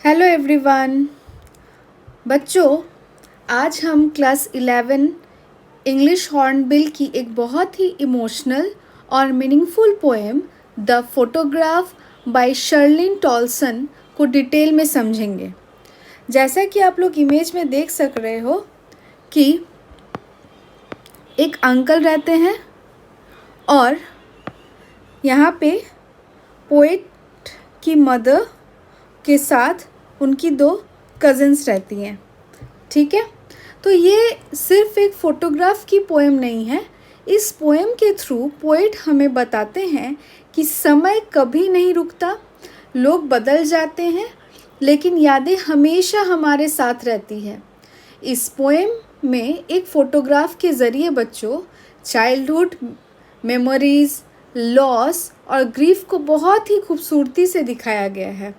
Hello everyone. बच्चों, आज हम क्लास 11 इंग्लिश हॉर्नबिल की एक बहुत ही इमोशनल और meaningful poem the photograph by Shirley Toulson को डिटेल में समझेंगे। जैसा कि आप लोग इमेज में देख सक रहे हो कि एक अंकल रहते हैं और यहाँ पे पोएट की मदर के साथ उनकी 2 कज़न्स रहती हैं। ठीक है, तो ये सिर्फ एक फ़ोटोग्राफ की पोएम नहीं है। इस पोएम के थ्रू पोएट हमें बताते हैं कि समय कभी नहीं रुकता, लोग बदल जाते हैं, लेकिन यादें हमेशा हमारे साथ रहती है। इस पोएम में एक फ़ोटोग्राफ के ज़रिए बच्चों चाइल्डहुड मेमोरीज़, लॉस और ग्रीफ को बहुत ही खूबसूरती से दिखाया गया है।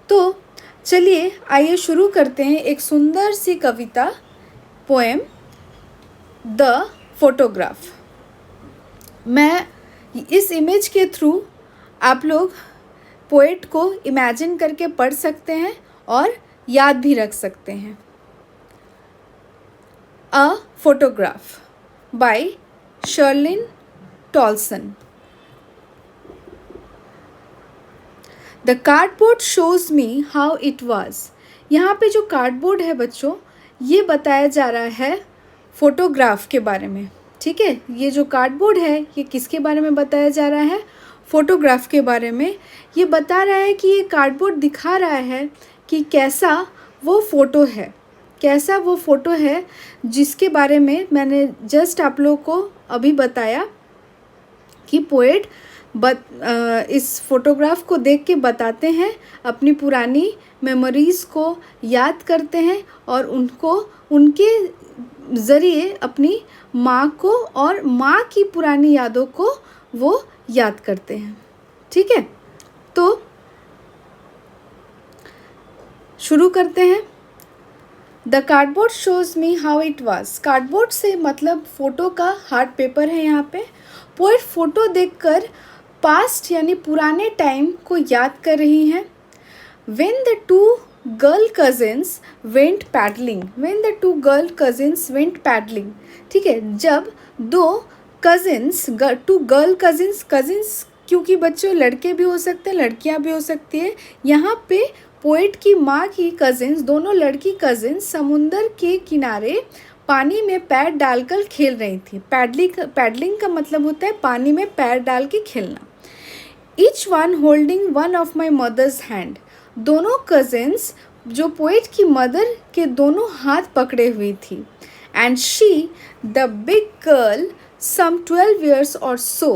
तो चलिए आइए शुरू करते हैं एक सुंदर सी कविता पोएम द फोटोग्राफ। मैं इस इमेज के थ्रू आप लोग पोएट को इमेजिन करके पढ़ सकते हैं और याद भी रख सकते हैं। A photograph by Shirley Toulson. The cardboard shows me how it was. यहाँ पे जो कार्डबोर्ड है बच्चों, ये बताया जा रहा है फ़ोटोग्राफ के बारे में। ठीक है, ये जो कार्डबोर्ड है ये किसके बारे में बताया जा रहा है? फ़ोटोग्राफ के बारे में। ये बता रहा है कि ये कार्डबोर्ड दिखा रहा है कि कैसा वो फ़ोटो है जिसके बारे में मैंने जस्ट आप लोग को अभी बताया कि पोएट इस फ़ोटोग्राफ को देख के बताते हैं, अपनी पुरानी मेमोरीज़ को याद करते हैं और उनके ज़रिए अपनी माँ को और माँ की पुरानी यादों को वो याद करते हैं। ठीक है, तो शुरू करते हैं। The cardboard shows me how it was. Cardboard से मतलब फ़ोटो का हार्ड पेपर है यहाँ पे। पोएट फ़ोटो देखकर पास्ट यानी पुराने टाइम को याद कर रही हैं। When the two girl cousins went paddling। ठीक है, जब 2 कज़िन्स, 2 गर्ल कज़िन्स क्योंकि बच्चों लड़के भी हो सकते हैं, लड़कियां भी हो सकती है। यहाँ पे पोएट की माँ की कज़िन्स, दोनों लड़की कज़िन्स समुंदर के किनारे पानी में पैर डालकर खेल रही थी। पैडलिंग का मतलब होता है पानी में पैर डाल के खेलना। Each one holding one of my mother's hand. दोनों कज़िन्स जो पोएट की मदर के दोनों हाथ पकड़े हुई थी। And she the big girl some 12 years or so.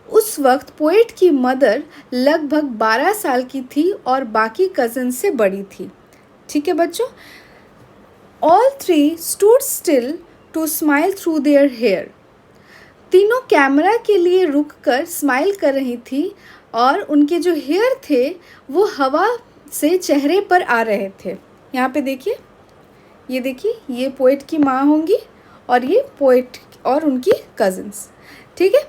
उस वक्त पोएट की मदर लगभग 12 साल की थी और बाकी कज़िन से बड़ी थी। ठीक है बच्चों। All 3 stood still to smile through their hair. तीनों कैमरा के लिए रुककर स्माइल कर रही थी और उनके जो हेयर थे वो हवा से चेहरे पर आ रहे थे। यहाँ पे देखिए, ये पोएट की माँ होंगी और ये पोएट और उनकी कज़िन्स। ठीक है,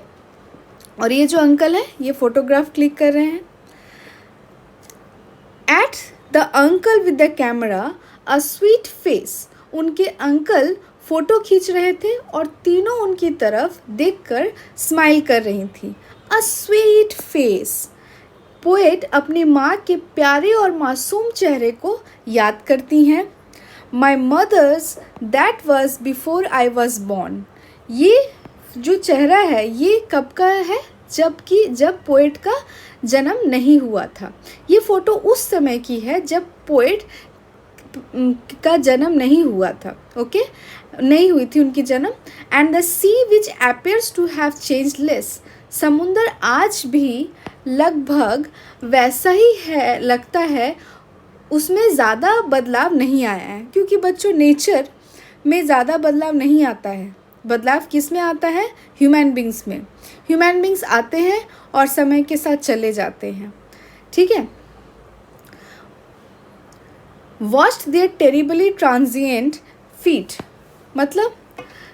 और ये जो अंकल हैं ये फ़ोटोग्राफ क्लिक कर रहे हैं। At the uncle with the camera a sweet face. उनके अंकल फ़ोटो खींच रहे थे और तीनों उनकी तरफ देखकर स्माइल कर रही थी। A sweet face. पोएट अपनी माँ के प्यारे और मासूम चेहरे को याद करती हैं। My mother's that was before I was born. ये जो चेहरा है ये कब का है? जब पोएट का जन्म नहीं हुआ था। ये फ़ोटो उस समय की है जब पोएट का जन्म नहीं हुआ था। ओके, नहीं हुई थी उनकी जन्म। And the sea which appears to have changeless. समुंदर आज भी लगभग वैसा ही है, लगता है, उसमें ज़्यादा बदलाव नहीं आया है। क्योंकि बच्चों नेचर में ज़्यादा बदलाव नहीं आता है। बदलाव किस में आता है? ह्यूमन बींग्स में। ह्यूमन बींग्स आते हैं और समय के साथ चले जाते हैं। ठीक है। Watched their terribly transient feet. मतलब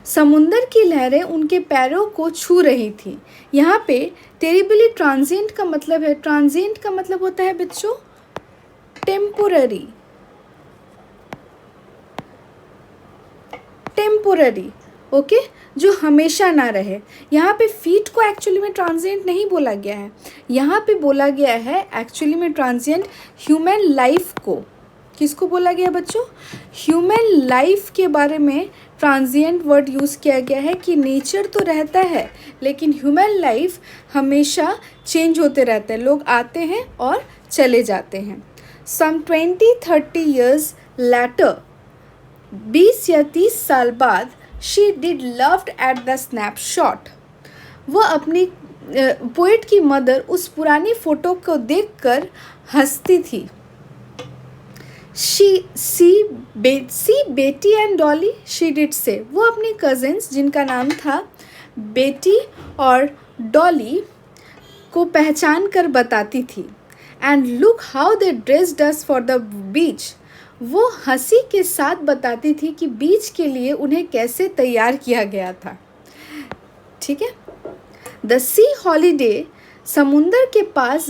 समुंदर की लहरें उनके पैरों को छू रही थी। यहाँ पे टेरिबली ट्रांजिएंट का मतलब होता है बच्चों टेम्पोररी, टेम्पोररी, ओके, जो हमेशा ना रहे। यहाँ पे फीट को एक्चुअली में ट्रांजिएंट नहीं बोला गया है, यहाँ पे बोला गया है एक्चुअली में ट्रांजिएंट ह्यूमन लाइफ को। किसको बोला गया बच्चों? ह्यूमन लाइफ के बारे में ट्रांजिएंट वर्ड यूज़ किया गया है कि नेचर तो रहता है लेकिन ह्यूमन लाइफ हमेशा चेंज होते रहता है, लोग आते हैं और चले जाते हैं। सम 20-30 ईयर्स लैटर, 20 या 30 साल बाद, she did loved at the snapshot, वो अपनी पोइट की मदर उस पुरानी फ़ोटो को देखकर हंसती थी। सी बेटी एंड डॉली, शी डिड से, वो अपनी कज़िन्स जिनका नाम था बेटी और डॉली को पहचान कर बताती थी। And look how they dressed us for the beach, वो हंसी के साथ बताती थी कि बीच के लिए उन्हें कैसे तैयार किया गया था। ठीक है। द सी हॉलीडे, समुंदर के पास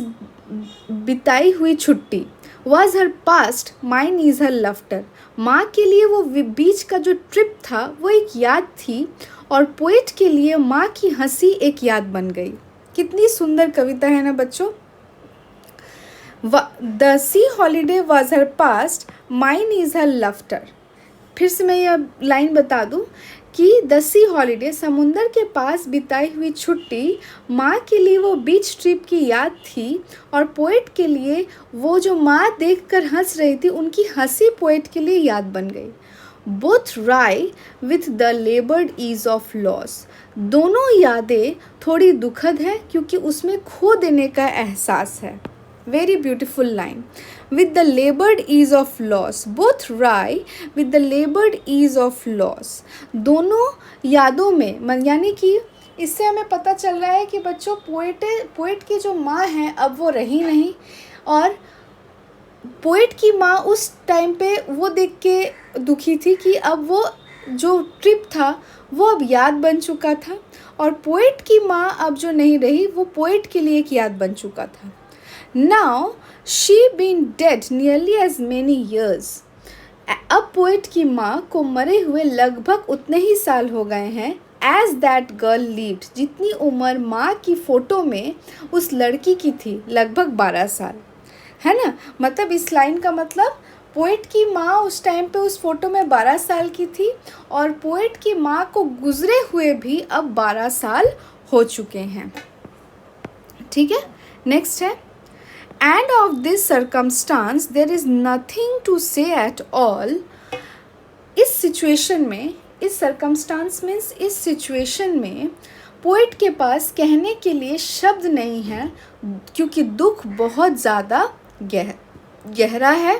बिताई हुई छुट्टी, was her past, mine is her laughter, माँ के लिए वो बीच का जो ट्रिप था वो एक याद थी और पोइट के लिए माँ की हंसी एक याद बन गई। कितनी सुंदर कविता है ना बच्चों। The C holiday was her past, mine is her laughter. फिर से मैं यह लाइन बता दूं कि द सी हॉलीडे, समुंदर के पास बिताई हुई छुट्टी, माँ के लिए वो बीच ट्रिप की याद थी और पोइट के लिए वो जो माँ देखकर हंस रही थी उनकी हंसी पोइट के लिए याद बन गई। Both wry with the laboured ease of loss, दोनों यादें थोड़ी दुखद है क्योंकि उसमें खो देने का एहसास है। Very beautiful line. With the labored ease of loss, both rye with the labored ease of loss. दोनों यादों में, यानी कि इससे हमें पता चल रहा है कि बच्चों पोइट की जो माँ हैं अब वो रही नहीं और पोइट की माँ उस टाइम पे वो देख के दुखी थी कि अब वो जो ट्रिप था वो अब याद बन चुका था और पोइट की माँ अब जो नहीं रही वो पोइट के लिए एक याद बन चुका था। Now she been dead nearly as many years. अब पोइट की माँ को मरे हुए लगभग उतने ही साल हो गए हैं as that girl lived, जितनी उम्र माँ की फ़ोटो में उस लड़की की थी, लगभग 12 साल, है ना। मतलब इस लाइन का मतलब पोइट की माँ उस टाइम पे उस फ़ोटो में 12 साल की थी और पोइट की माँ को गुजरे हुए भी अब 12 साल हो चुके हैं। ठीक है। नेक्स्ट है, and of this circumstance there is nothing to say at all. इस सिचुएशन में, इस circumstance मीन्स इस सिचुएशन में पोइट के पास कहने के लिए शब्द नहीं है क्योंकि दुख बहुत ज़्यादा गहरा है।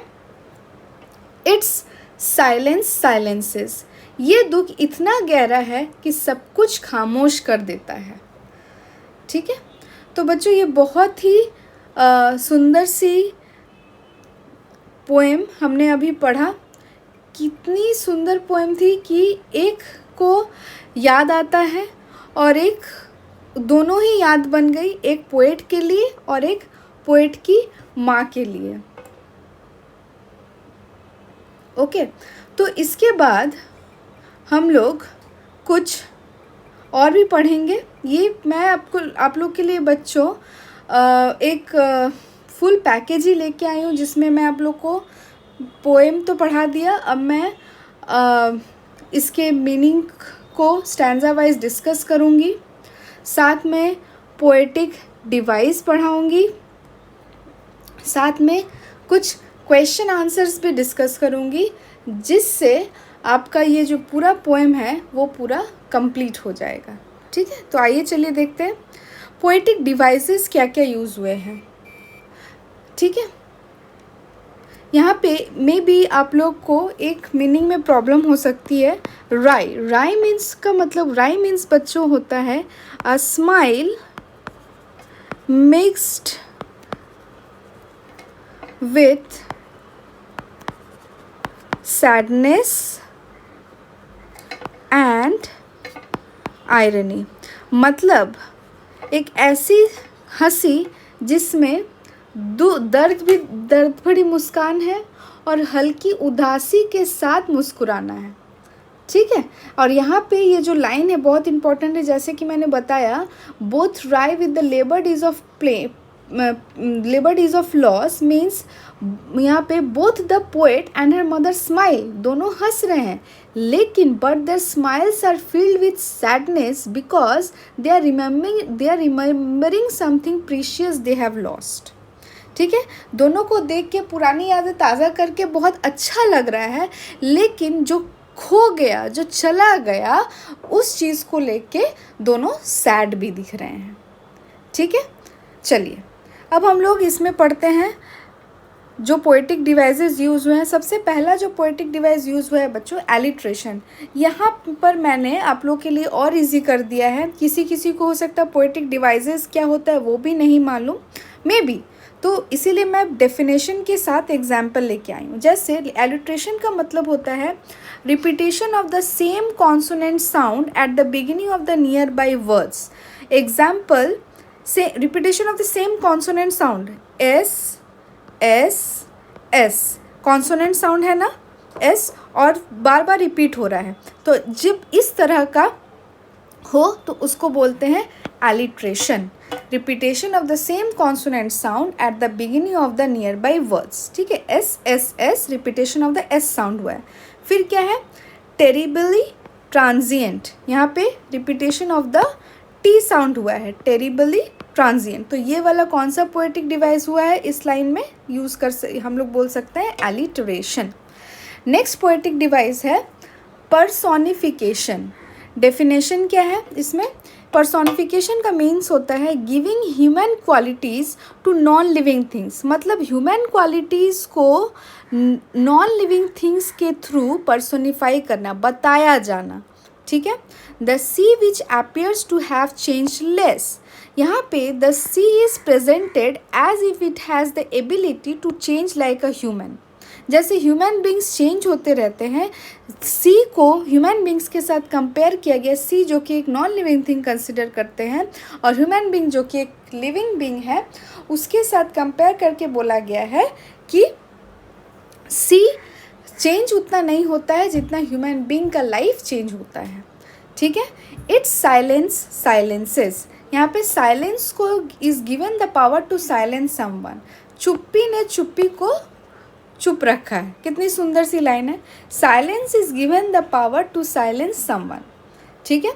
Its silence silences, ये दुख इतना गहरा है कि सब कुछ खामोश कर देता है। ठीक है। तो बच्चों ये बहुत ही सुंदर सी पोएम हमने अभी पढ़ा। कितनी सुंदर पोएम थी कि एक को याद आता है और एक, दोनों ही याद बन गई, एक पोएट के लिए और एक पोएट की माँ के लिए। ओके। तो इसके बाद हम लोग कुछ और भी पढ़ेंगे। ये मैं आप लोग के लिए बच्चों एक फुल पैकेज ही लेके आई हूँ जिसमें मैं आप लोग को पोएम तो पढ़ा दिया, अब मैं इसके मीनिंग को स्टैंजा वाइज डिस्कस करूँगी, साथ में पोएटिक डिवाइस पढ़ाऊँगी, साथ में कुछ क्वेश्चन आंसर्स भी डिस्कस करूँगी जिससे आपका ये जो पूरा पोएम है वो पूरा कंप्लीट हो जाएगा। ठीक है। तो आइए चलिए देखते हैं पोएटिक डिवाइसेस क्या क्या यूज़ हुए हैं। ठीक है। यहाँ पे मे बी आप लोग को एक मीनिंग में प्रॉब्लम हो सकती है। राई मीन्स का मतलब, राई मीन्स बच्चों होता है a smile mixed with sadness and irony, मतलब एक ऐसी हंसी जिसमें दर्द भरी मुस्कान है और हल्की उदासी के साथ मुस्कुराना है। ठीक है, और यहाँ पे ये जो लाइन है बहुत इंपॉर्टेंट है, जैसे कि मैंने बताया, both wry with the laboured ease of loss means यहाँ पे both the poet and her mother smile, दोनों हंस रहे हैं, लेकिन but their smiles are filled with sadness because they are remembering something precious they have lost. ठीक है, दोनों को देख के पुरानी यादें ताज़ा करके बहुत अच्छा लग रहा है, लेकिन जो खो गया, जो चला गया, उस चीज़ को लेके दोनों सैड भी दिख रहे हैं। ठीक है, चलिए अब हम लोग इसमें पढ़ते हैं जो पोएटिक डिवाइसेस यूज़ हुए हैं। सबसे पहला जो पोएटिक डिवाइस यूज़ हुआ है बच्चों, एलिट्रेशन। यहाँ पर मैंने आप लोग के लिए और इजी कर दिया है। किसी किसी को हो सकता है पोएटिक डिवाइसेस क्या होता है वो भी नहीं मालूम, मे बी, तो इसीलिए मैं डेफिनेशन के साथ एग्जाम्पल लेके आई हूँ। जैसे एलिट्रेशन का मतलब होता है repetition of the same consonant sound at the beginning of the nearby words. Example से repetition of the same consonant sound, S S S, consonant sound है ना एस, और बार बार रिपीट हो रहा है, तो जब इस तरह का हो तो उसको बोलते हैं alliteration, repetition of the same consonant sound at the beginning of the nearby words. ठीक है, S S S, repetition of the S sound हुआ है। फिर क्या है, टेरिबली ट्रांजिएंट, यहाँ पे repetition of the T sound हुआ है, टेरिबली ट्रांजिएंट। तो ये वाला कौन सा पोएटिक डिवाइस हुआ है इस लाइन में यूज़ हम लोग बोल सकते हैं एलिट्रेशन। नेक्स्ट पोएटिक डिवाइस है पर्सोनिफिकेशन। डेफिनेशन क्या है इसमें, पर्सोनिफिकेशन का मीन्स होता है giving human qualities to non living things. मतलब ह्यूमन क्वालिटीज़ को नॉन लिविंग थिंग्स के थ्रू पर्सोनिफाई करना, बताया जाना। ठीक है, the sea which appears to have changeless, यहाँ पे the sea is presented as if it has the ability to change like a human. जैसे ह्यूमन बींग्स चेंज होते रहते हैं, सी को ह्यूमन बींग्स के साथ कंपेयर किया गया, सी जो कि एक नॉन लिविंग थिंग कंसिडर करते हैं और ह्यूमन बींग जो कि एक लिविंग बींग है उसके साथ कंपेयर करके बोला गया है कि सी चेंज उतना नहीं होता है जितना ह्यूमन बींग का लाइफ चेंज होता है। ठीक है, इट्स साइलेंसेस, यहाँ पे साइलेंस को is given the power to silence someone. चुप्पी ने चुप्पी को चुप रखा है, कितनी सुंदर सी लाइन है, silence is given the power to silence someone. ठीक है,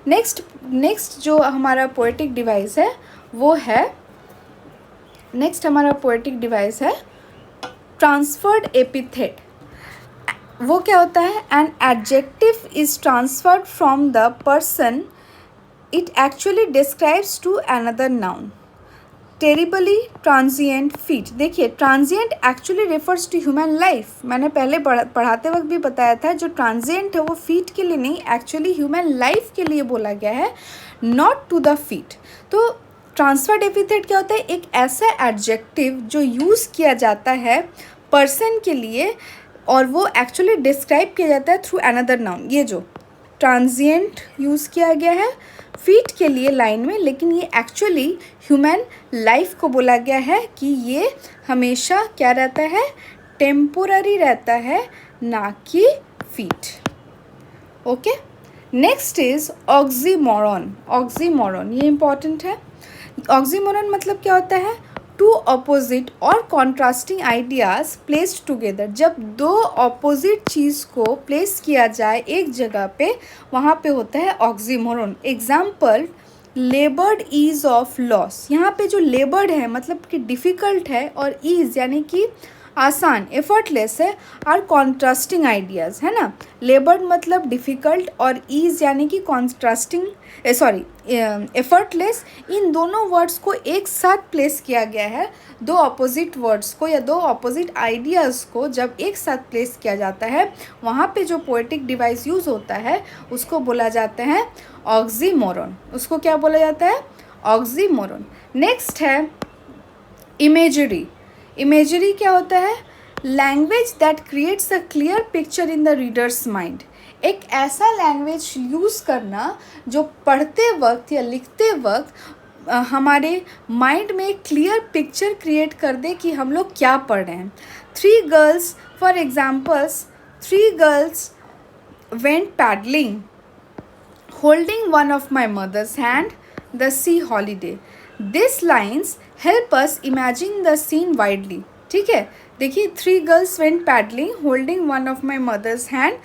नेक्स्ट जो हमारा पोएटिक डिवाइस है वो है, नेक्स्ट हमारा पोएटिक डिवाइस है ट्रांसफर्ड एपिथेट। वो क्या होता है, an adjective is transferred from the person it actually describes to another noun. Terribly transient feet, देखिए transient actually refers to human life. मैंने पहले पढ़ाते वक्त भी बताया था, जो ट्रांजिएंट है वो फीट के लिए नहीं, एक्चुअली ह्यूमन लाइफ के लिए बोला गया है, नॉट टू द फीट। तो ट्रांसफर्ड एपिथेट क्या होता है, एक ऐसा एडजेक्टिव जो यूज़ किया जाता है पर्सन के लिए और वो एक्चुअली डिस्क्राइब किया जाता है थ्रू अनदर नाउन। ये जो ट्रांजिएंट यूज़ किया गया है फीट के लिए लाइन में, लेकिन ये एक्चुअली ह्यूमन लाइफ को बोला गया है कि ये हमेशा क्या रहता है, टेम्पोररी रहता है, ना कि feet. Okay, next is oxymoron. Oxymoron ये इंपॉर्टेंट है। ऑक्सीमोरन मतलब क्या होता है, टू अपोजिट और कॉन्ट्रास्टिंग आइडियाज़ प्लेस्ड टुगेदर। जब दो अपोजिट चीज़ को प्लेस किया जाए एक जगह पे, वहाँ पे होता है oxymoron. Example, laboured ease of loss. यहाँ पे जो लेबर्ड है मतलब कि डिफ़िकल्ट है, और ईज यानी कि आसान, एफर्टलेस है, आर कॉन्ट्रास्टिंग आइडियाज़, है ना। लेबर्ड मतलब डिफ़िकल्ट और ईज़ यानी कि कॉन्ट्रास्टिंग, एफर्टलेस। इन दोनों वर्ड्स को एक साथ प्लेस किया गया है। दो अपोजिट वर्ड्स को या दो अपोजिट आइडियाज़ को जब एक साथ प्लेस किया जाता है, वहाँ पे जो पोएटिक डिवाइस यूज़ होता है उसको बोला जाता है ऑक्सीमोरन। उसको क्या बोला जाता है, ऑक्सीमोरन। नेक्स्ट है इमेजरी। इमेजरी क्या होता है, language that creates a clear picture in the readers mind. एक ऐसा लैंग्वेज यूज़ करना जो पढ़ते वक्त या लिखते वक्त हमारे माइंड में एक क्लियर पिक्चर क्रिएट कर दे कि हम लोग क्या पढ़ रहे हैं. 3 girls, for examples, 3 girls went paddling, holding one of my mother's hand, the sea holiday. These lines help us imagine the scene widely. ठीक है, देखिए 3 girls went paddling, holding one of my mother's hand,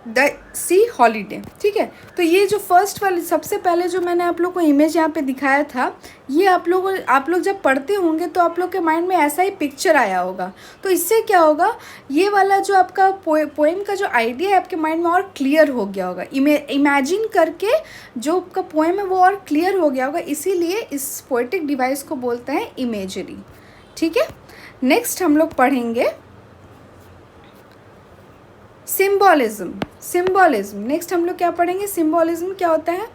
the C holiday. ठीक है, तो ये जो first वाली सबसे पहले जो मैंने आप लोग को इमेज यहाँ पे दिखाया था, ये आप लोग जब पढ़ते होंगे तो आप लोग के माइंड में ऐसा ही पिक्चर आया होगा. तो इससे क्या होगा, ये वाला जो आपका पोएम का जो आइडिया है आपके माइंड में और क्लियर हो गया होगा. इमेजिन करके जो आपका पोएम है वो और क्लियर हो गया होगा. इसीलिए इस पोएटिक डिवाइस को बोलते हैं इमेजरी. ठीक है, नेक्स्ट हम लोग पढ़ेंगे सिम्बॉलिज्म. नेक्स्ट हम लोग क्या पढ़ेंगे, सिम्बॉलिज्म क्या होता है.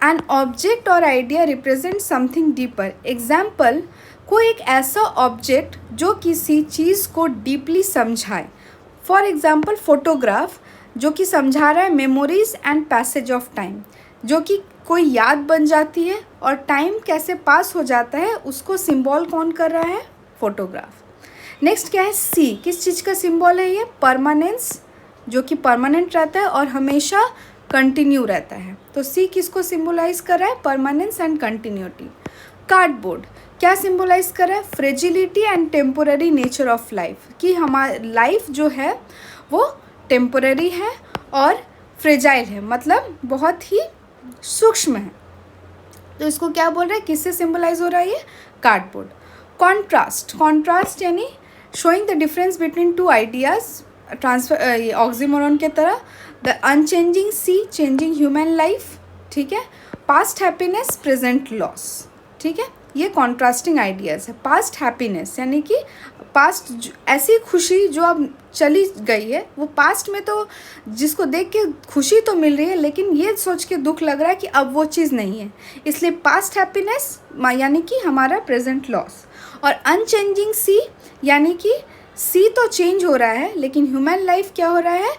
एन ऑब्जेक्ट और idea represent something deeper. Example, कोई एक ऐसा ऑब्जेक्ट जो किसी चीज़ को डीपली समझाए. फॉर एग्जाम्पल फोटोग्राफ, जो कि समझा रहा है memories and passage of time, जो कि कोई याद बन जाती है और टाइम कैसे पास हो जाता है उसको सिम्बॉल कौन कर रहा है, फोटोग्राफ. नेक्स्ट क्या है, सी. किस चीज़ का सिम्बॉल है ये, परमानेंस, जो कि परमानेंट रहता है और हमेशा कंटिन्यू रहता है. तो सी किसको सिम्बोलाइज कर रहा है, परमानेंस एंड कंटिन्यूटी. कार्डबोर्ड क्या सिम्बोलाइज कर रहा है, fragility and temporary nature of life, कि हमारी लाइफ जो है वो टेम्पोररी है और फ्रेजाइल है, मतलब बहुत ही सूक्ष्म है. तो इसको क्या बोल रहा है, किससे सिम्बोलाइज हो रहा है ये, कार्डबोर्ड. कॉन्ट्रास्ट यानी showing the difference between two ideas, transfer oxymoron के तरह. The unchanging sea, changing human life. ठीक है, पास्ट हैप्पीनेस, प्रेजेंट लॉस. ठीक है, ये कॉन्ट्रास्टिंग आइडियाज़ है. पास्ट हैप्पीनेस यानी कि पास्ट ऐसी खुशी जो अब चली गई है, वो पास्ट में तो जिसको देख के खुशी तो मिल रही है लेकिन ये सोच के दुख लग रहा है कि अब वो चीज़ नहीं है, इसलिए पास्ट हैप्पीनेस यानी कि हमारा प्रेजेंट लॉस. और अनचेंजिंग सी यानी कि सी तो चेंज हो रहा है लेकिन ह्यूमन लाइफ क्या हो रहा है,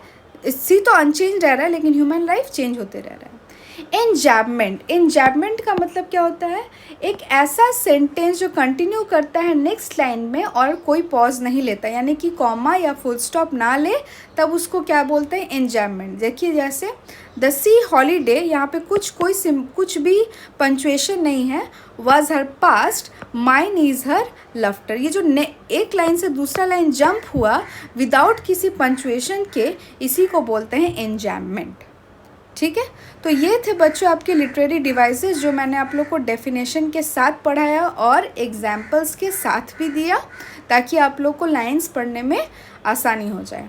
सी तो अनचेंज रह रहा है लेकिन ह्यूमन लाइफ चेंज होते रह रहा है. एन्जैबमेंट का मतलब क्या होता है, एक ऐसा सेंटेंस जो कंटिन्यू करता है नेक्स्ट लाइन में और कोई पॉज नहीं लेता, यानी कि कॉमा या फुल स्टॉप ना ले, तब उसको क्या बोलते हैं, एन्जैबमेंट. देखिए जैसे द सी हॉलीडे, यहाँ पे कुछ भी पंचुएशन नहीं है. Was her past, mine is her laughter. ये जो एक लाइन से दूसरा लाइन जंप हुआ विदाउट किसी पंचुएशन के, इसी को बोलते हैं एन्जैबमेंट. ठीक है, तो ये थे बच्चों आपके लिटरेरी डिवाइसेस जो मैंने आप लोग को डेफिनेशन के साथ पढ़ाया और एग्जाम्पल्स के साथ भी दिया ताकि आप लोग को लाइंस पढ़ने में आसानी हो जाए.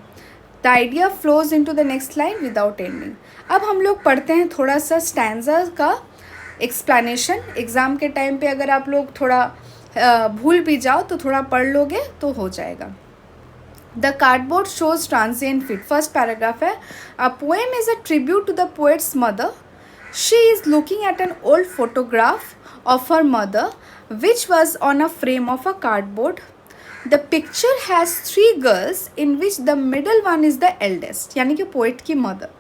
The idea flows into the next line without ending. अब हम लोग पढ़ते हैं थोड़ा सा स्टैंजा का एक्सप्लेनेशन. एग्ज़ाम के टाइम पे अगर आप लोग थोड़ा भूल भी जाओ तो थोड़ा पढ़ लोगे तो हो जाएगा. The cardboard shows transient fit. First paragraph है, a poem is a tribute to the poet's mother. She is looking at an old photograph of her mother which was on a frame of a cardboard. The picture has 3 girls in which the middle one is the eldest, यानी कि poet की mother.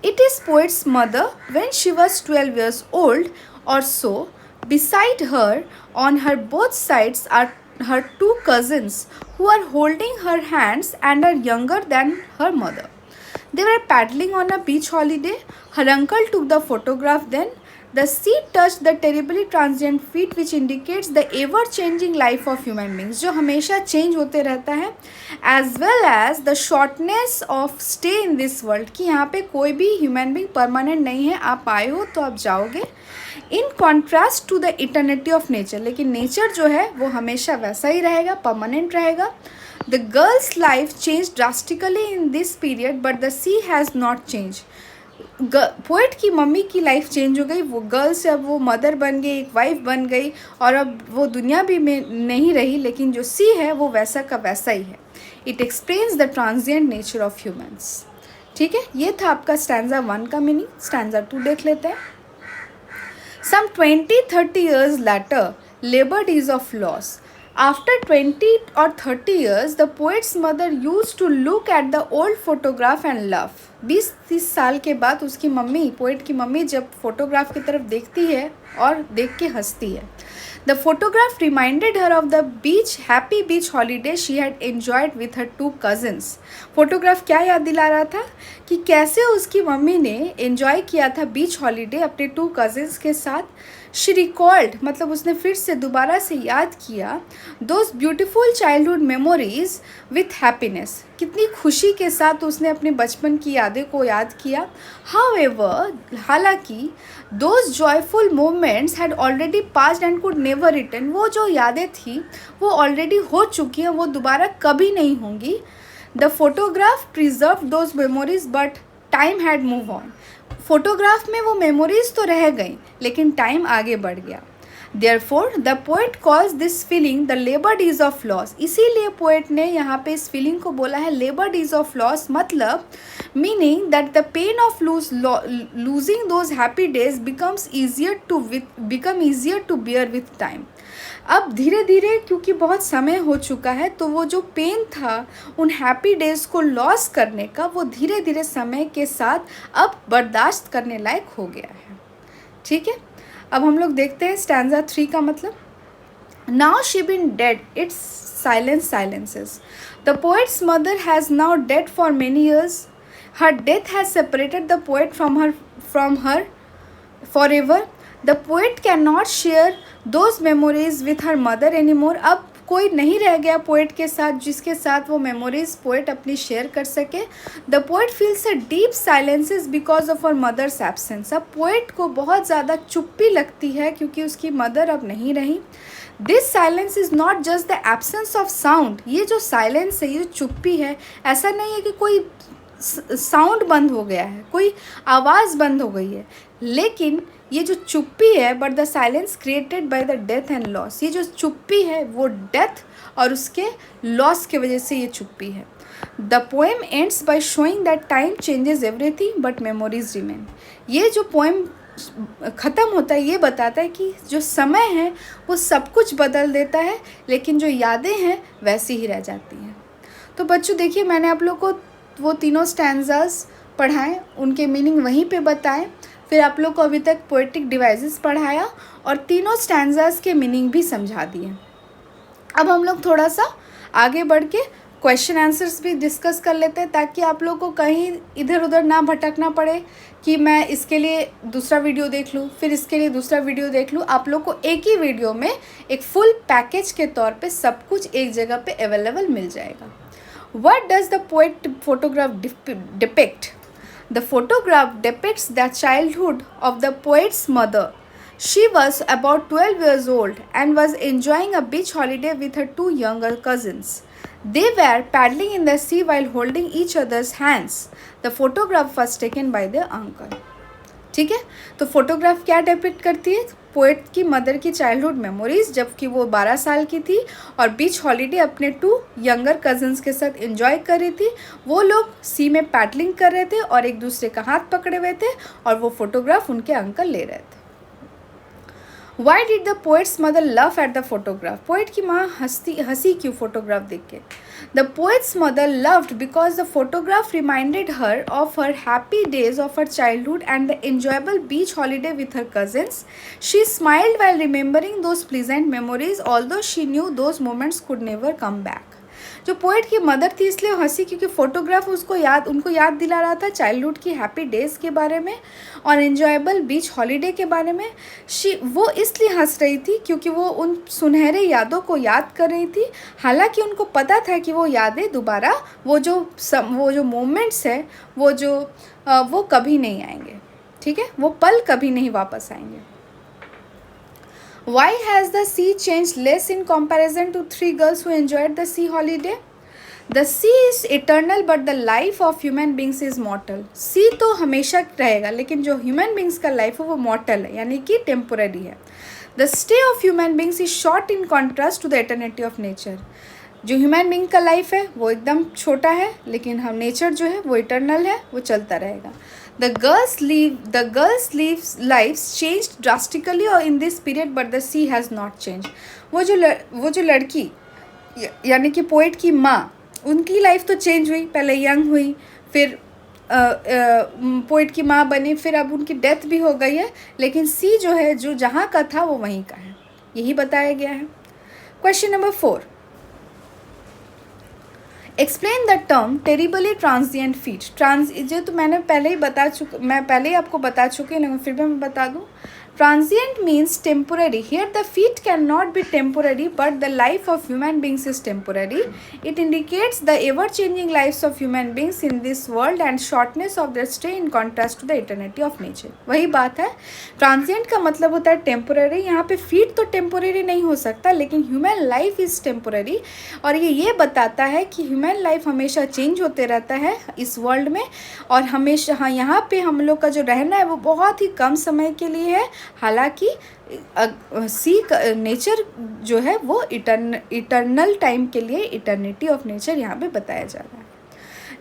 It is poet's mother when she was 12 years old or so. Beside her on her both sides are her 2 cousins who are holding her hands and are younger than her mother. They were paddling on a beach holiday. Her uncle took the photograph then. The sea touched the terribly transient feet which indicates the ever changing life of human beings, जो हमेशा change होते रहता है, as well as the shortness of stay in this world, कि यहाँ पे कोई भी ह्यूमन बींग परमानेंट नहीं है, आप आए हो तो आप जाओगे. In contrast to the eternity of nature, लेकिन नेचर जो है वो हमेशा वैसा ही रहेगा, परमानेंट रहेगा. The girl's life change drastically in this period but the sea has not change. Poet की मम्मी की लाइफ चेंज हो गई, वो गर्ल से अब वो मदर बन गई, एक वाइफ बन गई और अब वो दुनिया भी में नहीं रही, लेकिन जो सी है वो वैसा का वैसा ही है. It explains the transient nature of humans. ठीक है, ये था आपका स्टैंजा 1 का मीनिंग. स्टैंजा 2 देख लेते हैं. Some 20-30 years later, labor days of loss. After 20 or 30 years, the poet's mother used to look at the old photograph and laugh. 20-30 साल के बाद उसकी मम्मी, पोएट की मम्मी जब फोटोग्राफ की तरफ देखती है और देख के हंसती है. The photograph reminded her of the happy beach holiday she had enjoyed with her 2 cousins. Photograph क्या याद दिला रहा था कि कैसे उसकी मम्मी ने एंजॉय किया था बीच हॉलीडे अपने 2 कजिन्स के साथ. शी रिकॉल्ड मतलब उसने फिर से दोबारा से याद किया those beautiful childhood memories with happiness. कितनी खुशी के साथ उसने अपने बचपन की यादें को याद किया. हाउएवर हालांकि those joyful moments had already passed and could never return. वो जो यादें थी वो ऑलरेडी हो चुकी हैं, वो दोबारा कभी नहीं होंगी. The photograph preserve those memories but time had move on. Photograph में वो मेमोरीज तो रह गई लेकिन टाइम आगे बढ़ गया. Therefore, the poet calls this feeling the labor days of loss. इसीलिए पोएट ने यहाँ पे इस फीलिंग को बोला है labor days of loss, मतलब meaning that the pain of losing those happy days becomes easier to bear with time. अब धीरे धीरे क्योंकि बहुत समय हो चुका है तो वो जो पेन था उन हैप्पी डेज़ को लॉस करने का वो धीरे धीरे समय के साथ अब बर्दाश्त करने लायक हो गया है. ठीक है, अब हम लोग देखते हैं स्टैंजा 3 का मतलब. Now she been dead its silences. The poet's mother has now dead for many years. Her death has separated the poet from her forever. The poet cannot share those memories with her mother anymore. अब कोई नहीं रह गया poet के साथ जिसके साथ वो मेमोरीज पोएट अपनी शेयर कर सके. The poet feels a deep silences because of her mother's absence. अब पोएट को बहुत ज़्यादा चुप्पी लगती है क्योंकि उसकी मदर अब नहीं रही. This silence is not just the absence of sound. ये जो साइलेंस है, ये जो चुप्पी है, ऐसा नहीं है कि कोई साउंड बंद हो गया है, कोई आवाज़ बंद हो गई है, लेकिन ये जो चुप्पी है but the silence created by the death and loss. ये जो चुप्पी है वो डेथ और उसके लॉस के वजह से ये चुप्पी है. The poem ends by showing that time changes everything but memories remain. ये जो पोएम ख़त्म होता है ये बताता है कि जो समय है वो सब कुछ बदल देता है लेकिन जो यादें हैं वैसी ही रह जाती हैं. तो बच्चों देखिए, मैंने आप लोग को वो तीनों स्टैंजास पढ़ाएं, उनके मीनिंग वहीं पे बताएं, फिर आप लोग को अभी तक पोएटिक डिवाइसेस पढ़ाया और तीनों स्टैंजास के मीनिंग भी समझा दिए. अब हम लोग थोड़ा सा आगे बढ़ के क्वेश्चन आंसर्स भी डिस्कस कर लेते हैं ताकि आप लोग को कहीं इधर उधर ना भटकना पड़े कि मैं इसके लिए दूसरा वीडियो देख लूँ फिर इसके लिए दूसरा वीडियो देख लूँ. आप लोग को एक ही वीडियो में एक फुल पैकेज के तौर पे सब कुछ एक जगह पे अवेलेबल मिल जाएगा. What does the poet photograph depict? The photograph depicts the childhood of the poet's mother. She was about 12 years old and was enjoying a beach holiday with her 2 younger cousins. They were paddling in the sea while holding each other's hands. The photograph was taken by their uncle. ठीक है, तो photograph क्या depict करती है? Poet की mother की childhood memories जबकि वो 12 साल की थी और बीच हॉलीडे अपने 2 यंगर कजन्स के साथ एंजॉय कर रही थी. वो लोग सी में पैडलिंग कर रहे थे और एक दूसरे का हाथ पकड़े हुए थे और वो फोटोग्राफ उनके अंकल ले रहे थे. Why did the poet's mother laugh at the photograph? Poet की माँ हंसी क्यों फोटोग्राफ देख के? The poet's mother laughed because the photograph reminded her of her happy days of her childhood and the enjoyable beach holiday with her cousins. She smiled while remembering those pleasant memories, although she knew those moments could never come back. जो poet की mother थी इसलिए हंसी क्योंकि photograph उनको याद दिला रहा था चाइल्डहुड की हैप्पी डेज़ के बारे में और एन्जॉयबल बीच हॉलीडे के बारे में. वो इसलिए हंस रही थी क्योंकि वो उन सुनहरे यादों को याद कर रही थी. हालांकि उनको पता था कि वो यादें दोबारा वो जो मोमेंट्स है वो कभी नहीं आएंगे. ठीक है, वो पल कभी नहीं वापस आएंगे. Why has the sea changed less in comparison to 3 girls who enjoyed the sea holiday? The sea is eternal but the life of human beings is mortal. Sea तो हमेशा रहेगा लेकिन जो human beings का life है वो mortal है यानी कि temporary है. The stay of human beings is short in contrast to the eternity of nature. जो ह्यूमन बींग का लाइफ है वो एकदम छोटा है लेकिन हम नेचर जो है वो इटर्नल है, वो चलता रहेगा. The girls lives changed drastically or in this period, but the sea has not changed. वो जो लड़की यानी कि पोइट की माँ, उनकी लाइफ तो चेंज हुई, पहले यंग हुई, फिर पोइट की माँ बनी, फिर अब उनकी डेथ भी हो गई है, लेकिन सी जो है, जो जहाँ का था वो वहीं का है, यही बताया गया है. Question number 4, explain the term terribly transient feet. जो तो मैंने पहले ही आपको बता चुकी हूँ, लेकिन फिर भी मैं बता दूँ. Transient means temporary. Here the feat cannot be temporary, but the life of human beings is temporary. It indicates the ever-changing lives of human beings in this world and shortness of their stay in contrast to the eternity of nature. वही बात है, transient का मतलब होता है temporary. यहाँ पे feat तो temporary नहीं हो सकता, लेकिन human life is temporary. और ये बताता है कि human life हमेशा change होते रहता है इस world में, और हमेशा हाँ यहाँ पे हम लोग का जो रहना है वो बहुत ही कम समय के लिए है. हालांकि सी नेचर जो है वो इटर्नल टाइम के लिए, इटर्निटी ऑफ नेचर यहाँ पे बताया जा रहा है.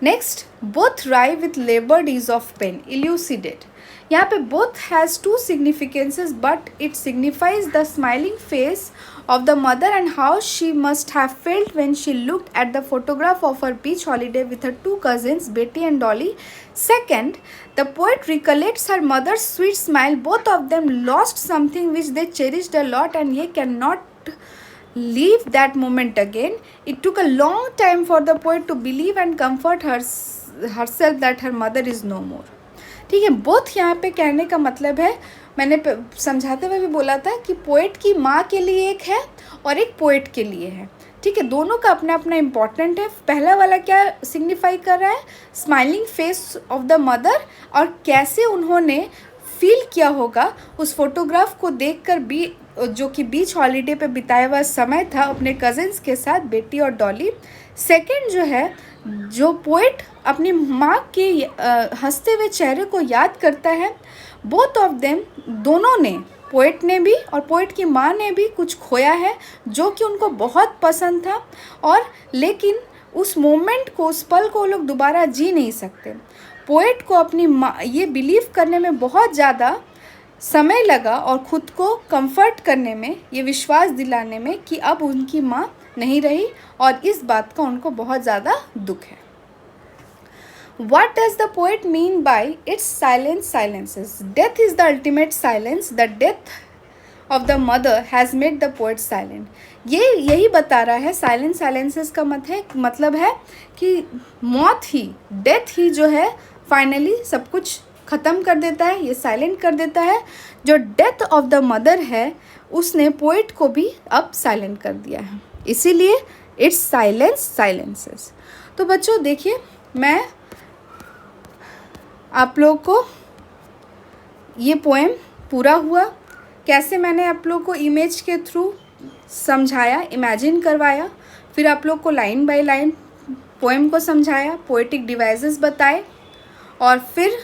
Next, both wry with laboured ease of pain, elucidate. यहाँ पे both has two significances, but it signifies the smiling face of the mother and how she must have felt when she looked at the photograph of her beach holiday with her two cousins, Betty and Dolly. Second, the poet recollects her mother's sweet smile. Both of them lost something which they cherished a lot, and they cannot leave that moment again. It took a long time for the poet to believe and comfort herself that her mother is no more. ठीक है, both यहाँ पे कहने का मतलब है, मैंने समझाते हुए भी बोला था कि पोएट की माँ के लिए एक है और एक पोएट के लिए है. ठीक है, दोनों का अपना अपना इम्पॉर्टेंट है. पहला वाला क्या सिग्निफाई कर रहा है, smiling face of the mother, और कैसे उन्होंने फील किया होगा उस फोटोग्राफ को देखकर भी, जो कि बीच हॉलीडे पे बिताया हुआ समय था अपने कज़िन्स के साथ, बेटी और डॉली. सेकंड जो है, जो पोएट अपनी माँ के हंसते हुए चेहरे को याद करता है. बोथ ऑफ देम, दोनों ने, पोएट ने भी और पोएट की माँ ने भी कुछ खोया है जो कि उनको बहुत पसंद था, और लेकिन उस मोमेंट को, उस पल को लोग दोबारा जी नहीं सकते. पोएट को अपनी माँ ये बिलीव करने में बहुत ज़्यादा समय लगा और ख़ुद को कंफर्ट करने में, ये विश्वास दिलाने में कि अब उनकी माँ नहीं रही, और इस बात का उनको बहुत ज़्यादा दुख है. What does the poet mean by its silence silences? Death is the ultimate silence. The death of the mother has made the poet silent. ये यही बता रहा है. साइलेंस साइलेंसेस का मतलब है कि मौत ही, डेथ ही जो है फाइनली सब कुछ ख़त्म कर देता है, ये साइलेंट कर देता है. जो डेथ ऑफ द मदर है उसने पोएट को भी अब साइलेंट कर दिया है, इसीलिए इट्स साइलेंस साइलेंसेस. तो बच्चों देखिए, मैं आप लोग को ये पोएम पूरा हुआ, कैसे मैंने आप लोग को इमेज के थ्रू समझाया, इमेजिन करवाया, फिर आप लोग को लाइन बाय लाइन पोएम को समझाया, पोएटिक डिवाइसेस बताए, और फिर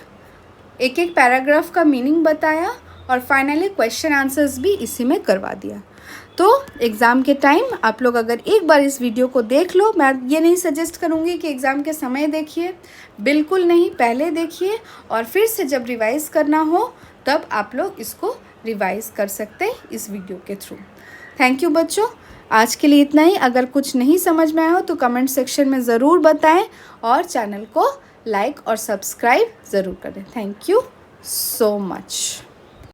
एक एक पैराग्राफ का मीनिंग बताया, और फाइनली क्वेश्चन आंसर्स भी इसी में करवा दिया. तो एग्ज़ाम के टाइम आप लोग अगर एक बार इस वीडियो को देख लो, मैं ये नहीं सजेस्ट करूँगी कि एग्ज़ाम के समय देखिए, बिल्कुल नहीं, पहले देखिए, और फिर से जब रिवाइज़ करना हो तब आप लोग इसको रिवाइज़ कर सकते हैं इस वीडियो के थ्रू. थैंक यू बच्चों, आज के लिए इतना ही. अगर कुछ नहीं समझ में आया हो तो कमेंट सेक्शन में ज़रूर बताएं, और चैनल को लाइक और सब्सक्राइब ज़रूर करें. Thank you so much.